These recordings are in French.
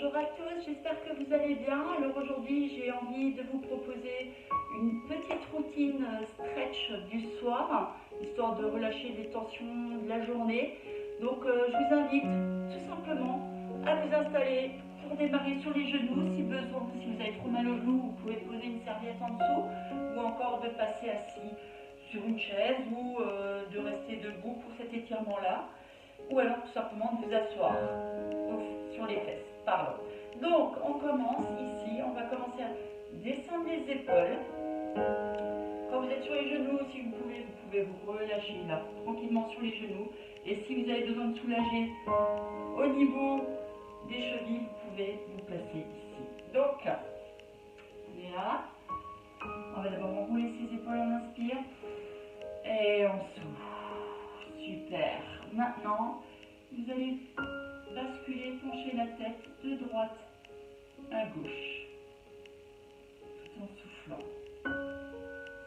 Bonjour à tous, j'espère que vous allez bien. Alors aujourd'hui, j'ai envie de vous proposer une petite routine stretch du soir, histoire de relâcher les tensions de la journée. Donc je vous invite tout simplement à vous installer pour démarrer sur les genoux si besoin. Si vous avez trop mal aux genoux, vous pouvez poser une serviette en dessous ou encore de passer assis sur une chaise ou de rester debout pour cet étirement-là. Ou alors tout simplement de vous asseoir sur les fesses. Pardon. Donc on commence ici, on va commencer à descendre les épaules. Quand vous êtes sur les genoux, si vous pouvez vous relâcher là, tranquillement sur les genoux. Et si vous avez besoin de soulager au niveau des chevilles, vous pouvez vous placer ici. Donc, on est là. On va d'abord enrouler ses épaules, on inspire. Et on souffle. Super. Maintenant, vous allez basculer, pencher la tête de droite à gauche, tout en soufflant,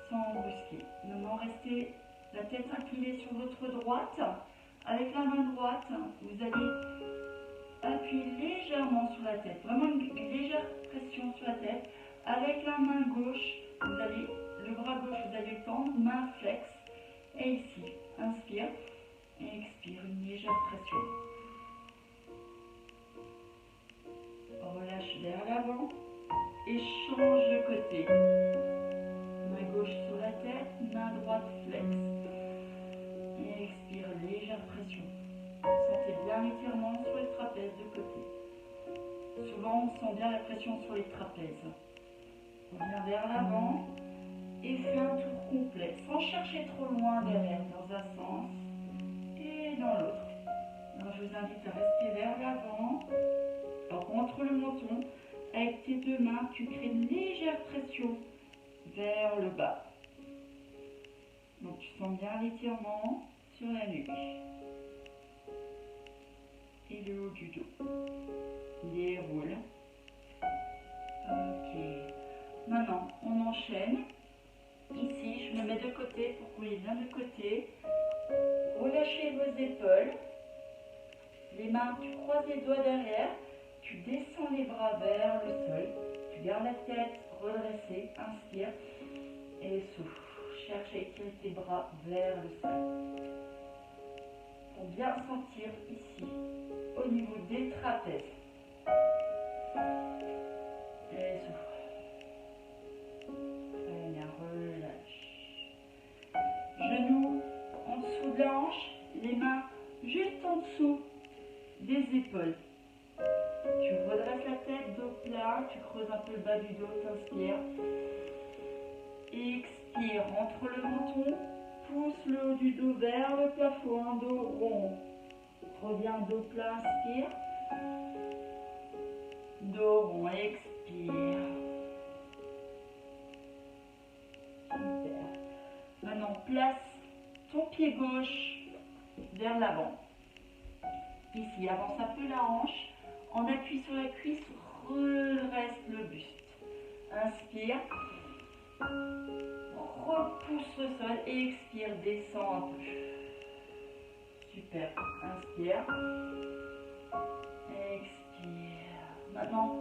sans brusquer. Maintenant, restez la tête inclinée sur votre droite. Avec la main droite, vous allez appuyer légèrement sur la tête, vraiment une légère pression sur la tête. Avec la main gauche, le bras gauche, vous allez le tendre, main flex. Et ici, inspire et expire, une légère pression. Relâche vers l'avant et change de côté. Main gauche sur la tête, main droite flex. Et expire, légère pression. Sentez bien l'étirement sur les trapèzes de côté. Souvent, on sent bien la pression sur les trapèzes. Reviens vers l'avant et fais un tour complet, sans chercher trop loin derrière, dans un sens et dans l'autre. Alors, je vous invite à rester vers l'avant. Alors, entre le menton, avec tes deux mains, tu crées une légère pression vers le bas. Donc, tu sens bien l'étirement sur la nuque et le haut du dos. Déroule. Ok. Maintenant, on enchaîne. Ici, je me mets de côté pour rouler bien de côté. Relâchez vos épaules. Les mains, tu croises les doigts derrière. Tu descends les bras vers le sol. Tu gardes la tête redressée. Inspire et souffle. Cherche à étirer tes bras vers le sol. Pour bien sentir ici, au niveau des trapèzes. Et souffle. Très bien, relâche. Genoux en dessous de la hanche. Les mains juste en dessous des épaules. Tu redresses la tête, dos plat, tu creuses un peu le bas du dos, t'inspires. Expire, entre le menton, pousse le haut du dos vers le plafond, un dos rond. Reviens dos plat, inspire. Dos rond, expire. Super. Maintenant, place ton pied gauche vers l'avant. Ici, avance un peu la hanche. En appui sur la cuisse, redresse le buste. Inspire. Repousse le sol et expire, descends un peu. Super. Inspire. Expire. Maintenant,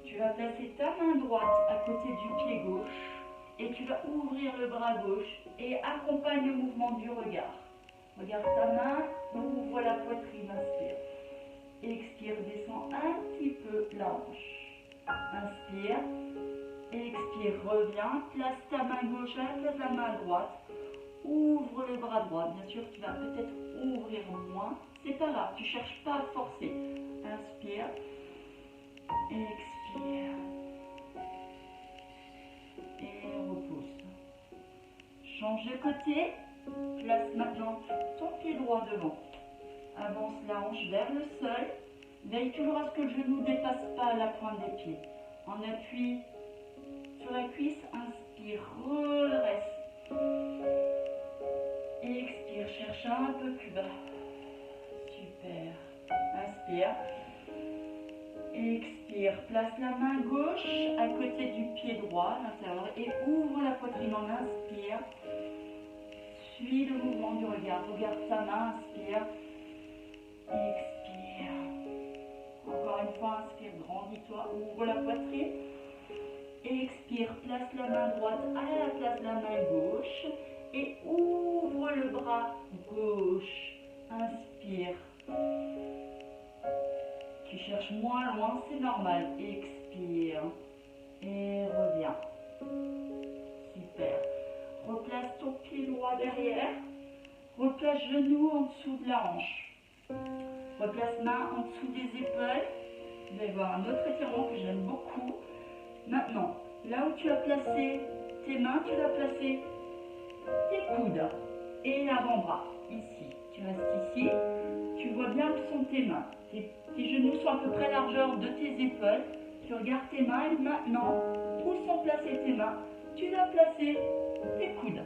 tu vas placer ta main droite à côté du pied gauche et tu vas ouvrir le bras gauche et accompagne le mouvement du regard. Regarde ta main, ouvre la poitrine, inspire. Expire, descends un petit peu la hanche. Inspire. Expire, reviens. Place ta main gauche à la place de la main droite. Ouvre le bras droit. Bien sûr, tu vas peut-être ouvrir moins. C'est pas grave, tu ne cherches pas à forcer. Inspire. Expire. Et repousse. Change de côté. Place maintenant ton pied droit devant. Avance la hanche vers le sol. Veille toujours à ce que le genou ne dépasse pas la pointe des pieds. En appui sur la cuisse, inspire, redresse. Et expire, cherche un peu plus bas. Super. Inspire. Expire, place la main gauche à côté du pied droit à l'intérieur et ouvre la poitrine en inspire. Suis le mouvement du regard. Regarde ta main, inspire. Expire. Encore une Deuxième fois, inspire, grandis-toi, ouvre la poitrine. Expire, place la main droite à la place de la main gauche et ouvre le bras gauche. Inspire. Tu cherches moins loin, c'est normal. Expire et reviens. Super. Replace ton pied droit derrière. Replace genou en dessous de la hanche. Replace main en dessous des épaules. Vous allez voir un autre étirement que j'aime beaucoup. Maintenant, là où tu as placé tes mains, tu vas placer tes coudes et l'avant-bras. Ici. Tu restes ici. Tu vois bien où sont tes mains. Tes genoux sont à peu près largeur de tes épaules. Tu regardes tes mains et maintenant, où sont placées tes mains? Tu vas placer tes coudes.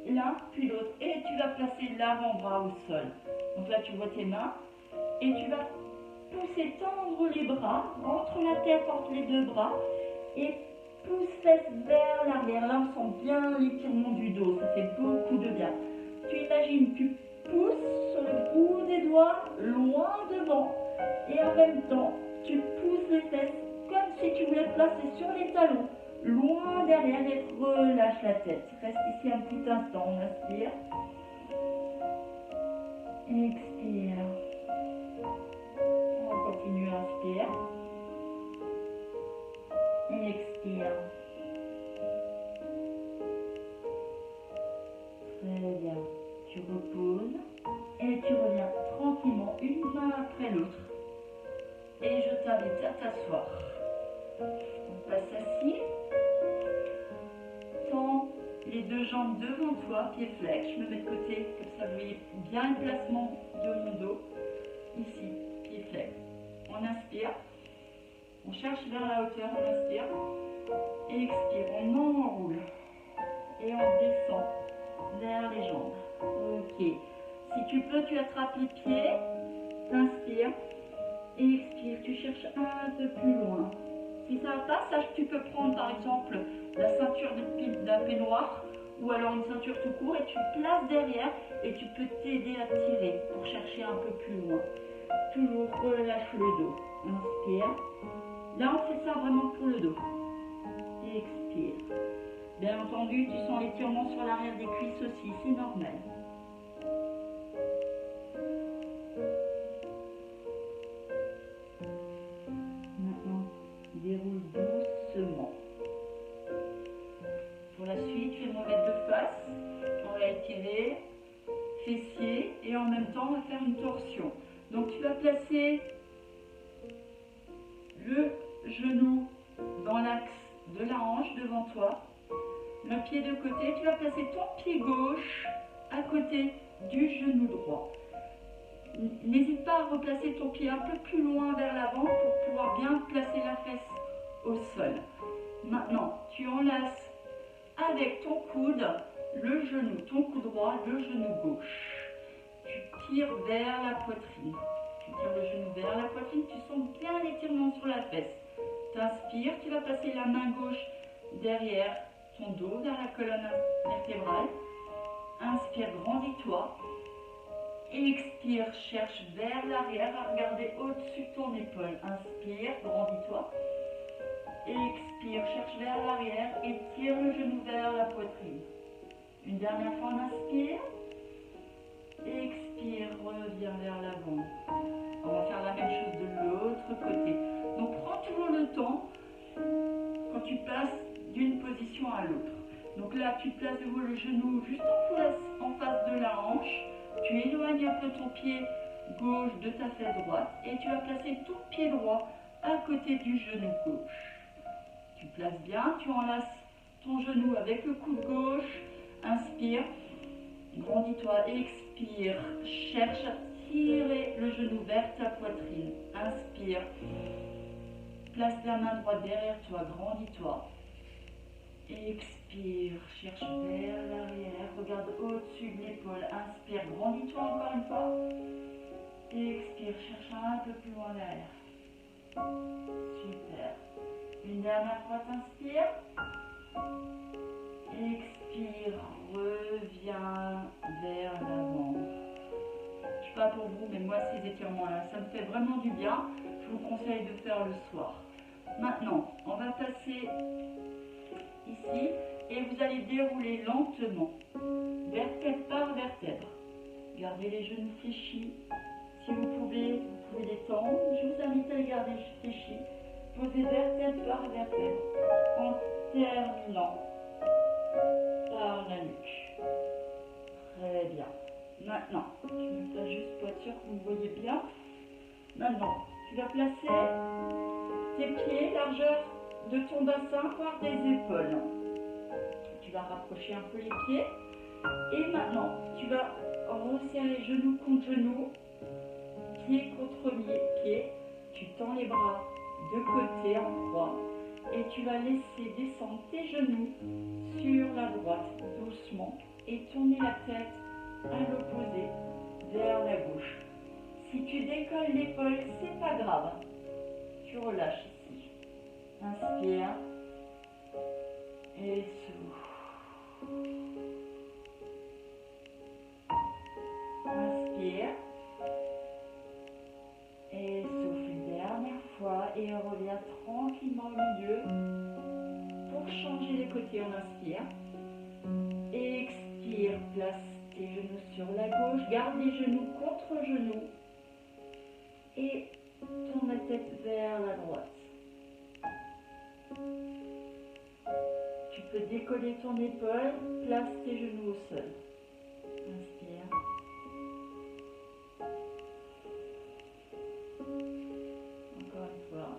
L'un puis l'autre. Et tu vas placer l'avant-bras au sol. Donc là, tu vois tes mains. Et tu vas pousser, tendre les bras. Rentre la tête entre les deux bras. Et pousse fesses vers l'arrière. Là, on sent bien l'étirement du dos. Ça fait beaucoup de bien. Tu imagines, tu pousses sur le bout des doigts, loin devant. Et en même temps, tu pousses les fesses comme si tu voulais placer sur les talons, loin derrière et relâche la tête. Reste ici un petit instant. On inspire. Expire. On continue à inspire. Expire. Très bien. Tu reposes et tu reviens tranquillement, une main après l'autre. Et je t'invite à t'asseoir. On passe assis. Tends les deux jambes devant toi, pieds flex. Je me mets de côté, comme ça vous voyez bien le placement de mon dos. Ici, pieds flex. On inspire. On cherche vers la hauteur, on inspire. Et expire, on enroule. Et on descend vers les jambes. Ok. Si tu peux, tu attrapes les pieds. T'inspires. Et expire, tu cherches un peu plus loin. Si ça va pas, sache que tu peux prendre par exemple la ceinture d'un peignoir ou alors une ceinture tout court et tu places derrière et tu peux t'aider à tirer pour chercher un peu plus loin. Toujours relâche le dos. Inspire. Là, on fait ça vraiment pour le dos. Expire. Bien entendu, tu sens l'étirement sur l'arrière des cuisses aussi, c'est normal. Maintenant, déroule doucement. Pour la suite, je vais me remettre de face. On va étirer, fessier et en même temps, on va faire une torsion. Donc, tu vas placer le genou dans l'axe de la hanche devant toi. Le pied de côté, tu vas placer ton pied gauche à côté du genou droit. N'hésite pas à replacer ton pied un peu plus loin vers l'avant pour pouvoir bien placer la fesse au sol. Maintenant, tu enlaces avec ton coude le genou, ton coude droit, le genou gauche. Tu tires vers la poitrine. Tu tires le genou vers la poitrine, tu sens bien l'étirement sur la fesse. Tu inspires, tu vas passer la main gauche derrière ton dos, vers la colonne vertébrale. Inspire, grandis-toi. Expire, cherche vers l'arrière à regarder au-dessus de ton épaule. Inspire, grandis-toi. Expire, cherche vers l'arrière et tire le genou vers la poitrine. Une dernière fois, on inspire. Expire, reviens vers l'avant. On va faire la même chose de l'autre côté. Donc prends toujours le temps quand tu passes d'une position à l'autre. Donc là, tu places de nouveau le genou juste en face de la hanche. Tu éloignes un peu ton pied gauche de ta fesse droite et tu vas placer ton pied droit à côté du genou gauche. Tu places bien, tu enlaces ton genou avec le coude gauche. Inspire, grandis-toi, expire, cherche à tirer le genou vers ta poitrine. Inspire, place la main droite derrière toi, grandis-toi. Expire, cherche vers l'arrière, regarde au-dessus de l'épaule. Inspire, grandis-toi encore une fois. Expire, cherche un peu plus loin derrière. Super. Une dernière fois, t'inspires. Expire, reviens vers l'avant. Je peux pas pour vous, mais moi ces étirements-là, ça me fait vraiment du bien. Je vous conseille de faire le soir. Maintenant, on va passer ici et vous allez dérouler lentement, vertèbre par vertèbre. Gardez les genoux fléchis. Si vous pouvez les tendre. Je vous invite à les garder fléchis. Posez vertèbre par vertèbre en terminant par la nuque. Très bien. Maintenant, je me place juste pour être sûr que vous me voyez bien. Maintenant, tu vas placer tes pieds, largeur de ton bassin, voire des épaules. Tu vas rapprocher un peu les pieds. Et maintenant, tu vas resserrer genou contre genou, pied contre pied. Tu tends les bras de côté en croix. Et tu vas laisser descendre tes genoux sur la droite doucement. Et tourner la tête à l'opposé vers la gauche. Si tu décolles l'épaule, c'est pas grave. Tu relâches ici. Inspire et souffle. Inspire et souffle une dernière fois et reviens tranquillement au milieu pour changer les côtés. On inspire. Expire, place tes genoux sur la gauche, garde les genoux contre genoux et tourne la tête vers la droite. Tu peux décoller ton épaule, place tes genoux au sol. Inspire. Encore une fois.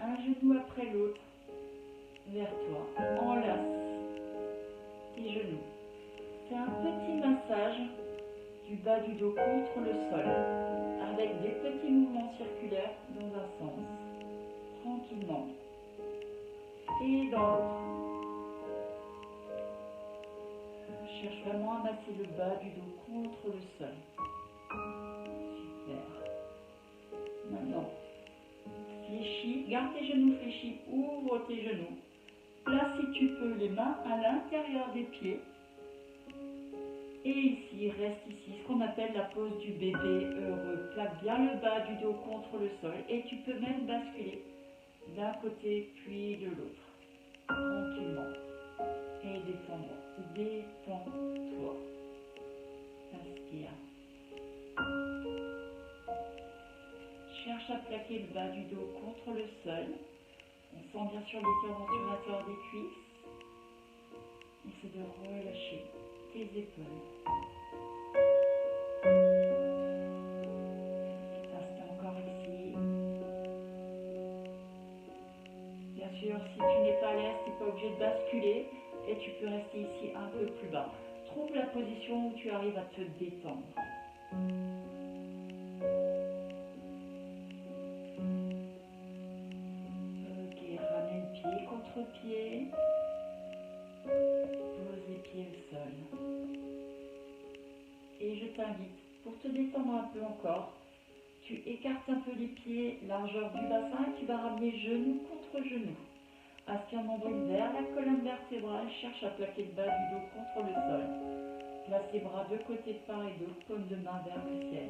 Un genou après l'autre vers toi. Enlace tes genoux. Fais un petit massage du bas du dos contre le sol avec des petits mouvements circulaires dans un sens. Tranquillement. Et dans l'autre. Cherche vraiment à masser le bas du dos contre le sol. Super. Maintenant. Fléchis, garde tes genoux fléchis, ouvre tes genoux. Place si tu peux les mains à l'intérieur des pieds. Et ici, reste ici, ce qu'on appelle la pose du bébé heureux. Plaque bien le bas du dos contre le sol et tu peux même basculer d'un côté puis de l'autre. Tranquillement. Et détends-toi. Détends-toi. Inspire. Cherche à plaquer le bas du dos contre le sol. On sent bien sûr l'étirement sur l'intérieur des cuisses. Essaie de relâcher tes épaules. Reste encore ici. Bien sûr, si tu n'es pas à l'aise, tu n'es pas obligé de basculer et tu peux rester ici un peu plus bas. Trouve la position où tu arrives à te détendre. Pied, pose les pieds au sol. Et je t'invite, pour te détendre un peu encore, tu écartes un peu les pieds, largeur du bassin, et tu vas ramener genou contre genou. Aspire nombril vers la colonne vertébrale, cherche à plaquer le bas du dos contre le sol. Place les bras de côté de part et d'autre, paume de main vers le ciel.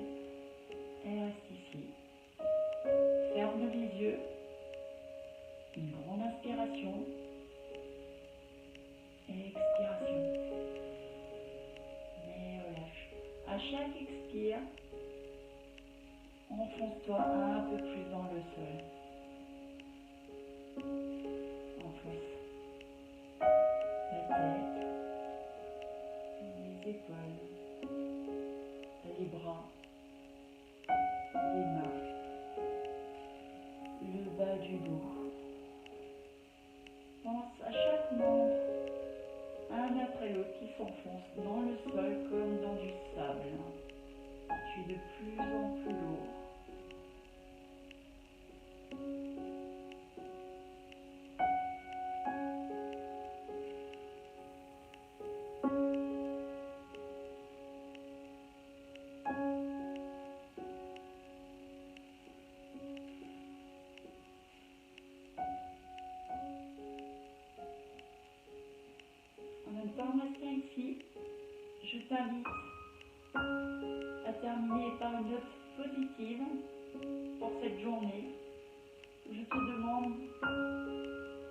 Et reste ici. Ferme les yeux. Une grande inspiration. Expiration. Mais relâche. À chaque expire, enfonce-toi un peu plus dans le sol. Enfonce la tête, les épaules, les bras, les mains, le bas du dos. Pense à chaque membre, un après l'autre, qui s'enfonce dans le sol comme dans du sable. Tu es de plus en plus lourd. Donc en restant ici, je t'invite à terminer par une note positive pour cette journée. Je te demande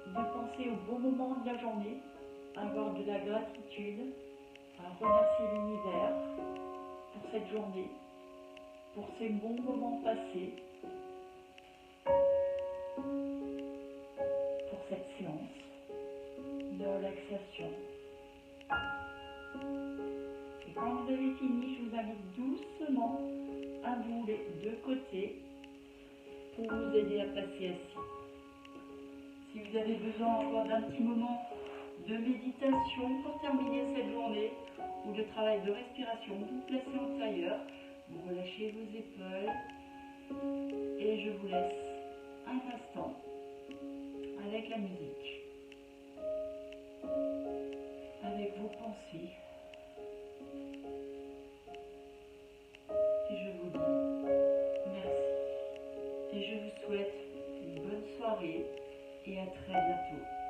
de penser au bon moment de la journée, à avoir de la gratitude, à remercier l'univers pour cette journée, pour ces bons moments passés, pour cette séance de relaxation. Et quand vous avez fini, je vous invite doucement à vous les deux côtés pour vous aider à passer assis. Si vous avez besoin encore d'un petit moment de méditation pour terminer cette journée ou de travail de respiration, vous vous placez en tailleur, vous relâchez vos épaules et je vous laisse un instant avec la musique, avec vos pensées. Et je vous dis merci. Et je vous souhaite une bonne soirée et à très bientôt.